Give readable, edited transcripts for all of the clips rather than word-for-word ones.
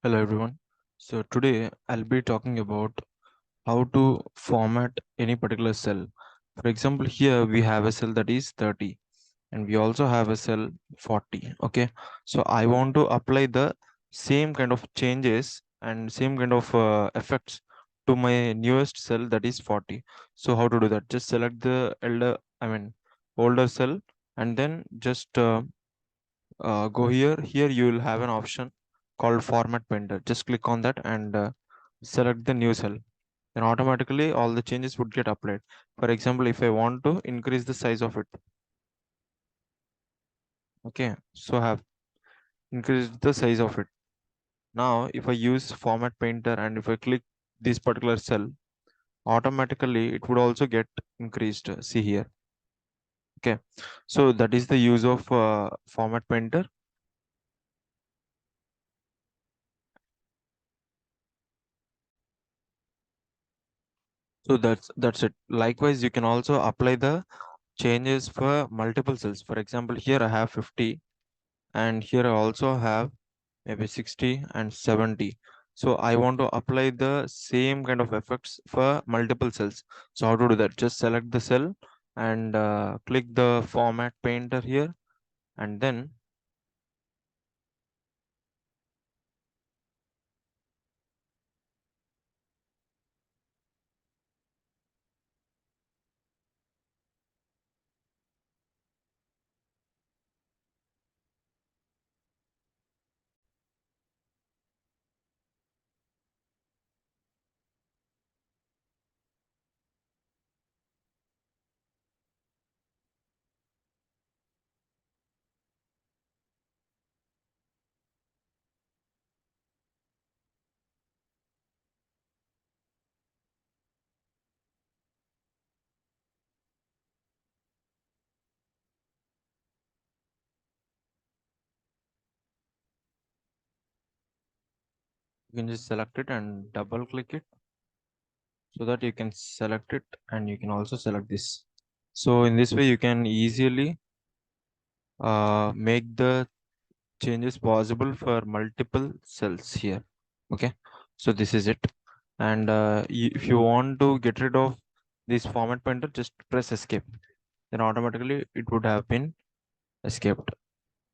Hello everyone. So today I'll be talking about how to format any particular cell. For example, here we have a cell that is 30 and we also have a cell 40. Okay. So I want to apply the same kind of changes and same kind of effects to my newest cell that is 40. So how to do that? Just select the older cell and then just go here you will have an option called format painter. Just click on that and select the new cell, then automatically all the changes would get applied. For example, if I want to increase the size of it, okay, so I have increased the size of it. Now if I use format painter and if I click this particular cell, automatically it would also get increased. See here. Okay, so that is the use of format painter. So that's it. Likewise, you can also apply the changes for multiple cells. For example, here I have 50 and here I also have maybe 60 and 70. So I want to apply the same kind of effects for multiple cells. So how to do that? Just select the cell and click the format painter here, and then you can just select it and double click it so that you can select it, and you can also select this. So in this way you can easily make the changes possible for multiple cells here. Okay, so this is it. And if you want to get rid of this format pointer, just press escape, then automatically it would have been escaped.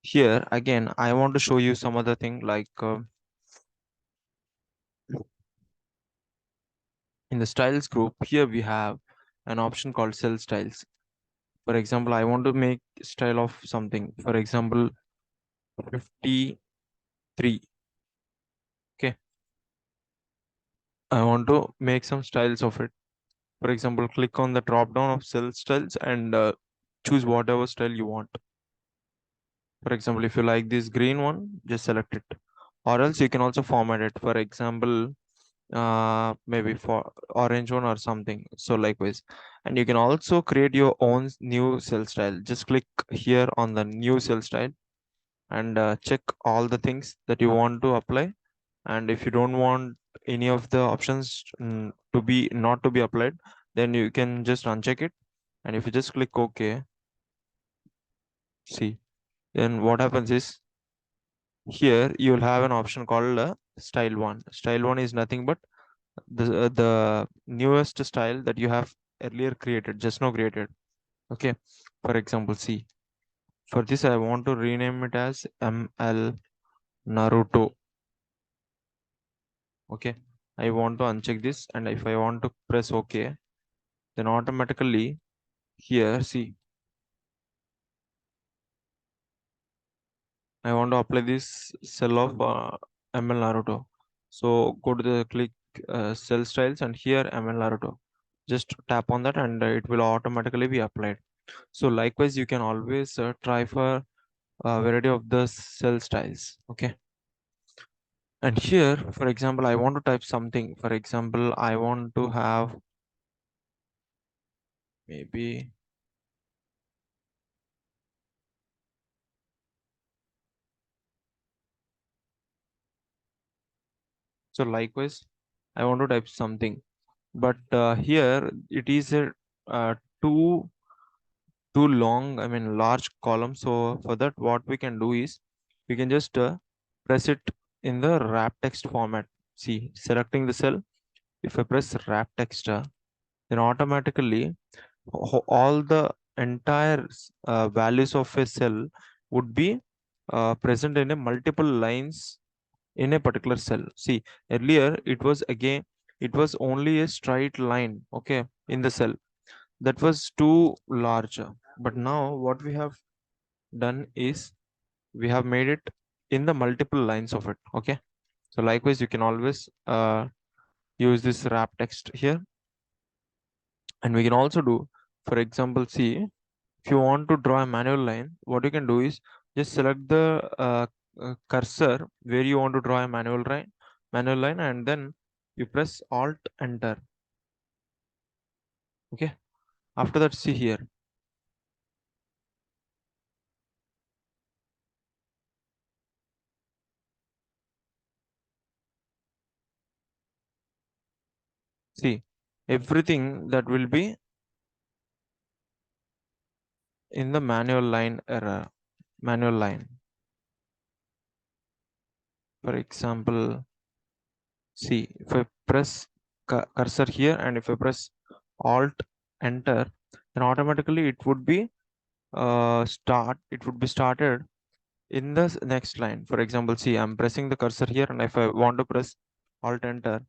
Here again I want to show you some other thing, like in the styles group here we have an option called cell styles. For example, I want to make style of something, for example 53. Okay, I want to make some styles of it. For example, click on the drop down of cell styles and choose whatever style you want. For example, if you like this green one, just select it. Or else you can also format it. For example, maybe for orange one or something. So likewise. And you can also create your own new cell style. Just click here on the new cell style and check all the things that you want to apply. And if you don't want any of the options to be not to be applied, then you can just uncheck it. And if you just click OK, see, then what happens is here you will have an option called style one. Style one is nothing but the newest style that you have earlier created, just now created. Okay, for example, see, for this I want to rename it as ML Naruto. Okay, I want to uncheck this, and if I want to press OK, then automatically here, see, I want to apply this cell of ML Naruto. So go to the click cell styles and here ML Naruto. Just tap on that and it will automatically be applied. So likewise, you can always try for a variety of the cell styles. Okay. And here, for example, I want to type something. For example, I want to have maybe, so likewise, I want to type something. But here it is a too long, I mean large column. So for that what we can do is we can just press it in the wrap text format. See, selecting the cell, if I press wrap text, then automatically all the entire values of a cell would be present in a multiple lines in a particular cell. See, earlier it was only a straight line, okay, in the cell that was too large. But now what we have done is we have made it in the multiple lines of it, okay. So likewise, you can always use this wrap text here, and we can also do, for example, see, if you want to draw a manual line, what you can do is just select the cursor where you want to draw a manual line, and then you press Alt Enter. Okay. After that, see here. See, everything that will be in the manual line error. Manual line. For example, see, if I press cursor here and if I press Alt Enter, then automatically it would be started in the next line. For example, see, I'm pressing the cursor here, and if I want to press Alt Enter,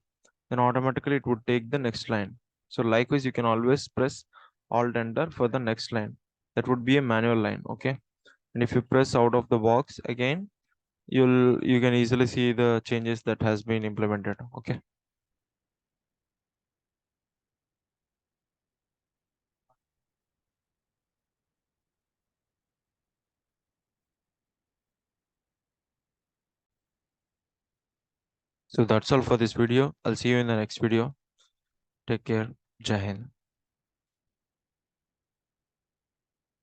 then automatically it would take the next line. So likewise, you can always press Alt Enter for the next line. That would be a manual line, okay? And if you press out of the box again, you can easily see the changes that has been implemented, okay? So that's all for this video. I'll see you in the next video. Take care. Jai Hind.